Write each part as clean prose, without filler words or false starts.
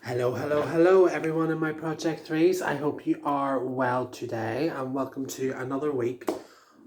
Hello, everyone in my Project 3s. I hope you are well today and welcome to another week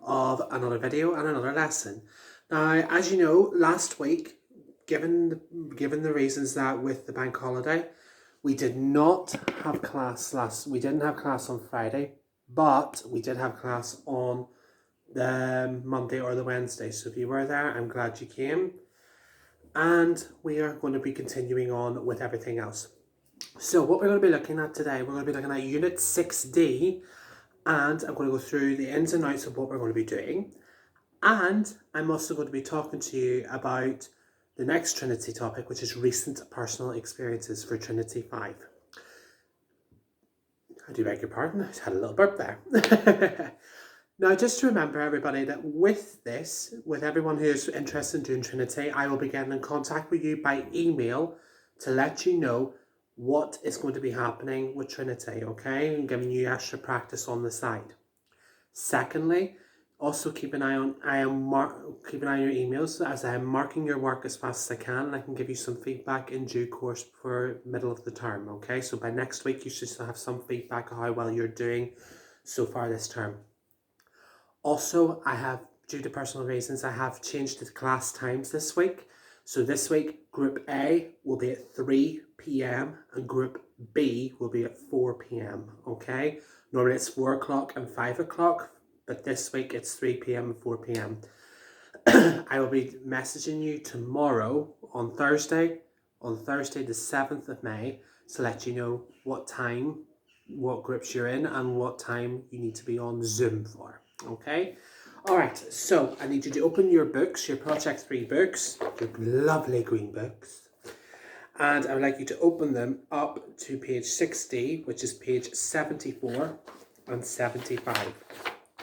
of another video and another lesson. Now, as you know, last week, given the reasons that with the bank holiday, we didn't have class on Friday, but we did have class on the Monday or the Wednesday. So if you were there, I'm glad you came. And we are going to be continuing on with everything else. So what we're going to be looking at today, we're going to be looking at Unit 6D, and I'm going to go through the ins and outs of what we're going to be doing. And I'm also going to be talking to you about the next Trinity topic, which is recent personal experiences for Trinity 5. I do beg your pardon, I just had a little burp there. Now, just to remember everybody that with everyone who is interested in doing Trinity, I will be getting in contact with you by email to let you know what is going to be happening with Trinity, okay? And giving you extra practice on the side. Secondly, also keep an eye on your emails as I am marking your work as fast as I can, and I can give you some feedback in due course for middle of the term, okay? So by next week you should have some feedback on how well you're doing so far this term. Also, due to personal reasons, I have changed the class times this week. So this week, Group A will be at 3 p.m. and Group B will be at 4 p.m. Okay? Normally it's 4 o'clock and 5 o'clock, but this week it's 3 p.m. and 4 p.m. I will be messaging you tomorrow on Thursday the 7th of May, to let you know what time, what groups you're in, and what time you need to be on Zoom for. Okay? Alright, so I need you to open your books, your Project 3 books, your lovely green books, and I would like you to open them up to page 60, which is page 74 and 75,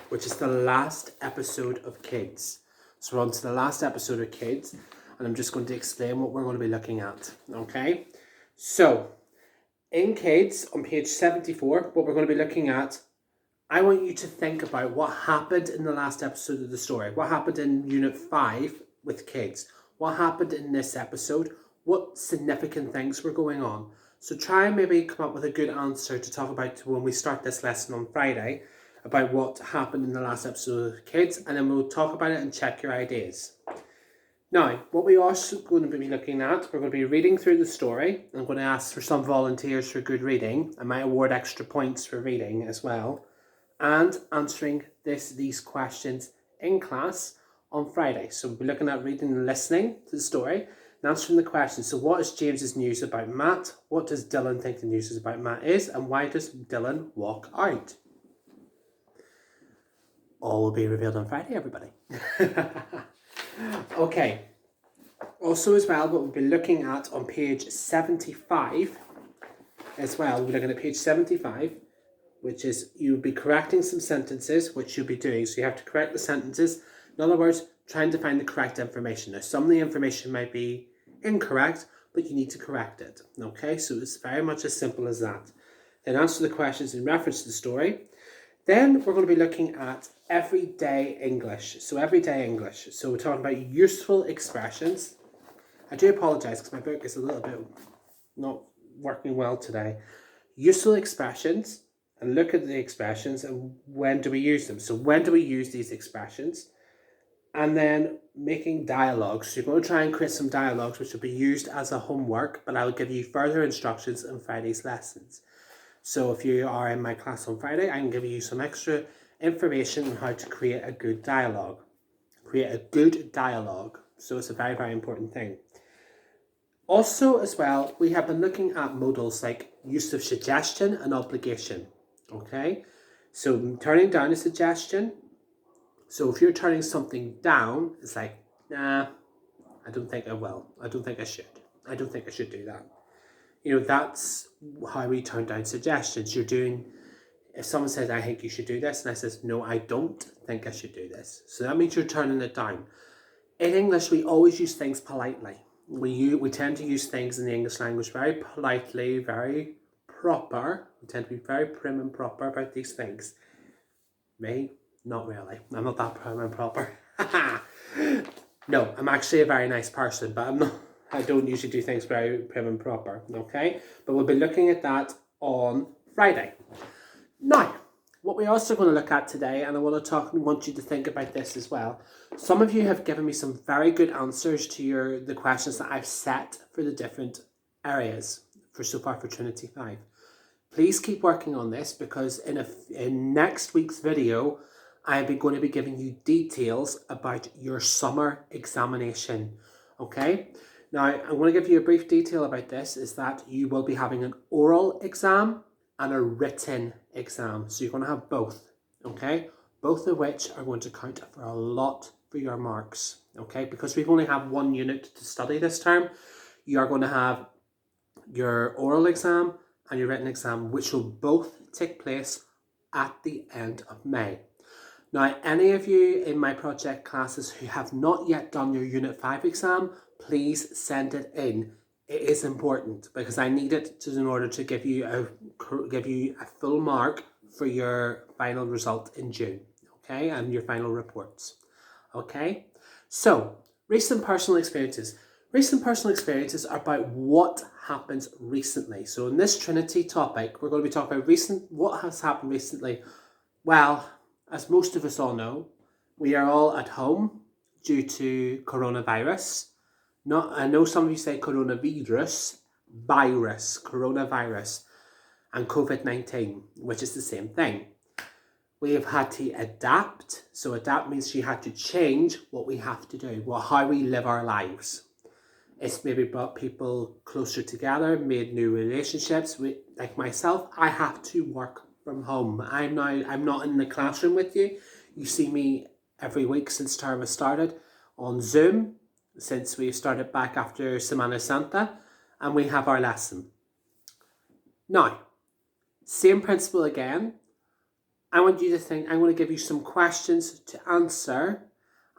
which is the last episode of Kids. So we're on to the last episode of Kids, and I'm just going to explain what we're going to be looking at, okay? So, in Kids, on page 74, what we're going to be looking at, I want you to think about what happened in the last episode of the story. What happened in Unit 5 with Kids? What happened in this episode? What significant things were going on? So try and maybe come up with a good answer to talk about when we start this lesson on Friday about what happened in the last episode of Kids, and then we'll talk about it and check your ideas. Now, what we are also going to be looking at, we're going to be reading through the story. I'm going to ask for some volunteers for good reading. I might award extra points for reading as well. And answering these questions in class on Friday. So we'll be looking at reading and listening to the story and answering the questions. So what is James's news about Matt? What does Dylan think the news is about Matt is? And why does Dylan walk out? All will be revealed on Friday, everybody. Okay. Also as well, what we'll be looking at on page 75 as well, we'll be looking at page 75, which is you'll be correcting some sentences, which you'll be doing. So you have to correct the sentences. In other words, trying to find the correct information. Now, some of the information might be incorrect, but you need to correct it. Okay, so it's very much as simple as that. Then answer the questions in reference to the story. Then we're going to be looking at everyday English. So everyday English. So we're talking about useful expressions. I do apologise because my book is a little bit not working well today. Useful expressions. And look at the expressions and when do we use them. So when do we use these expressions? And then making dialogues. So you're going to try and create some dialogues which will be used as a homework, but I'll give you further instructions in Friday's lessons. So if you are in my class on Friday, I can give you some extra information on how to create a good dialogue. Create a good dialogue. So it's a very, very important thing. Also as well, we have been looking at modals like use of suggestion and obligation. Okay, so turning down a suggestion. So if you're turning something down, it's like, nah, I don't think I will. I don't think I should. I don't think I should do that. You know, that's how we turn down suggestions. If someone says, I think you should do this, and I says, no, I don't think I should do this. So that means you're turning it down. In English, we always use things politely. We tend to use things in the English language very politely, very proper. We tend to be very prim and proper about these things. Me? Not really. I'm not that prim and proper. No, I'm actually a very nice person, but I'm not. I don't usually do things very prim and proper, okay? But we'll be looking at that on Friday. Now, what we're also going to look at today, and I want you to think about this as well. Some of you have given me some very good answers to the questions that I've set for the different areas so far for Trinity 5. Please keep working on this, because in next week's video, I'm going to be giving you details about your summer examination, okay? Now, I'm going to give you a brief detail about this, is that you will be having an oral exam and a written exam. So you're going to have both, okay? Both of which are going to count for a lot for your marks, okay? Because we only have one unit to study this term, you are going to have your oral exam and your written exam, which will both take place at the end of May. Now, any of you in my project classes who have not yet done your Unit 5 exam, please send it in. It is important, because I need it in order to give you a full mark for your final result in June, okay, and your final reports, okay? So, recent personal experiences. Recent personal experiences are about what happens recently. So in this Trinity topic, we're going to be talking about what has happened recently. Well, as most of us all know, we are all at home due to coronavirus. I know some of you say coronavirus, coronavirus, and COVID-19, which is the same thing. We have had to adapt. So adapt means you had to change what we have to do, how we live our lives. It's maybe brought people closer together, made new relationships. Like myself, I have to work from home. I'm not in the classroom with you. You see me every week since term has started on Zoom, since we started back after Semana Santa, and we have our lesson. Now, same principle again. I want you to think, I'm going to give you some questions to answer,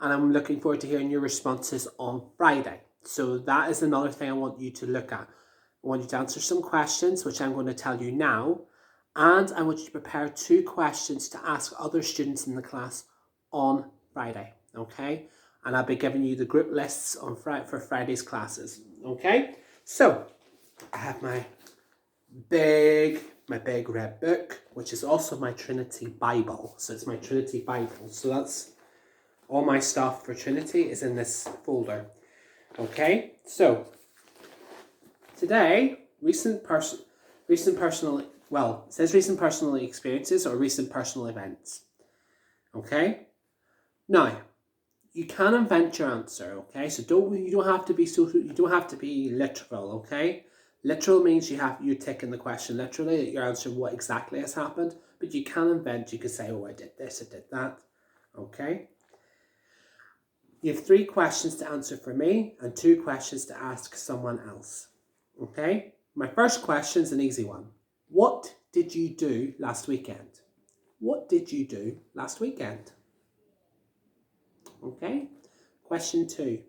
and I'm looking forward to hearing your responses on Friday. So that is another thing I want you to look at. I want you to answer some questions, which I'm going to tell you now, and I want you to prepare 2 questions to ask other students in the class on Friday, okay? And I'll be giving you the group lists for Friday's classes, okay? So, I have my big red book, which is also my Trinity Bible. So it's my Trinity Bible. So that's all my stuff for Trinity is in this folder. Okay, so today, it says recent personal experiences or recent personal events. Okay, now you can invent your answer. Okay, so you don't have to be literal. Okay, literal means you're taking the question literally. You're answering what exactly has happened, but you can invent. You can say, oh, I did this, I did that. Okay. You have 3 questions to answer for me and 2 questions to ask someone else. Okay? My first question is an easy one. What did you do last weekend? What did you do last weekend? Okay? Question 2.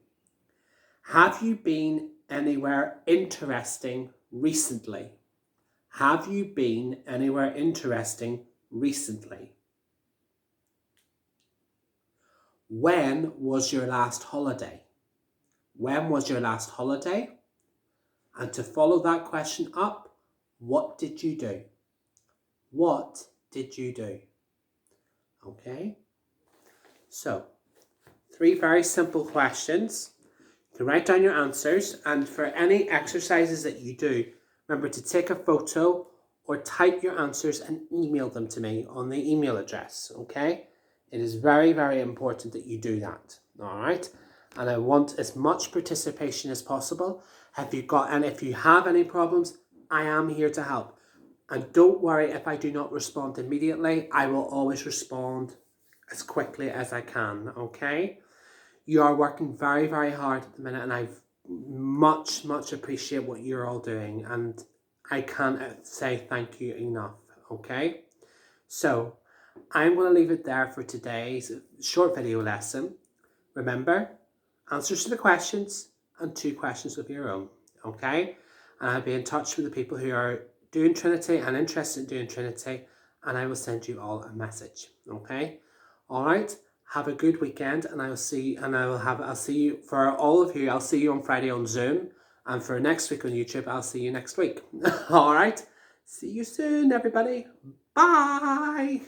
Have you been anywhere interesting recently? Have you been anywhere interesting recently? When was your last holiday? When was your last holiday? And to follow that question up, what did you do? What did you do? Okay? So, 3 very simple questions. You can write down your answers, and for any exercises that you do, remember to take a photo or type your answers and email them to me on the email address, okay? It is very, very important that you do that, all right? And I want as much participation as possible. If you have any problems, I am here to help. And don't worry if I do not respond immediately. I will always respond as quickly as I can, okay? You are working very, very hard at the minute, and I much appreciate what you're all doing. And I can't say thank you enough, okay? So, I'm going to leave it there for today's short video lesson. Remember, answers to the questions and 2 questions of your own, okay? And I'll be in touch with the people who are doing Trinity and interested in doing Trinity, and I will send you all a message, okay? All right, Have a good weekend, and I'll see you for all of you. I'll see you on Friday on Zoom, and for next week on YouTube, I'll see you next week. All right. See you soon, everybody. Bye.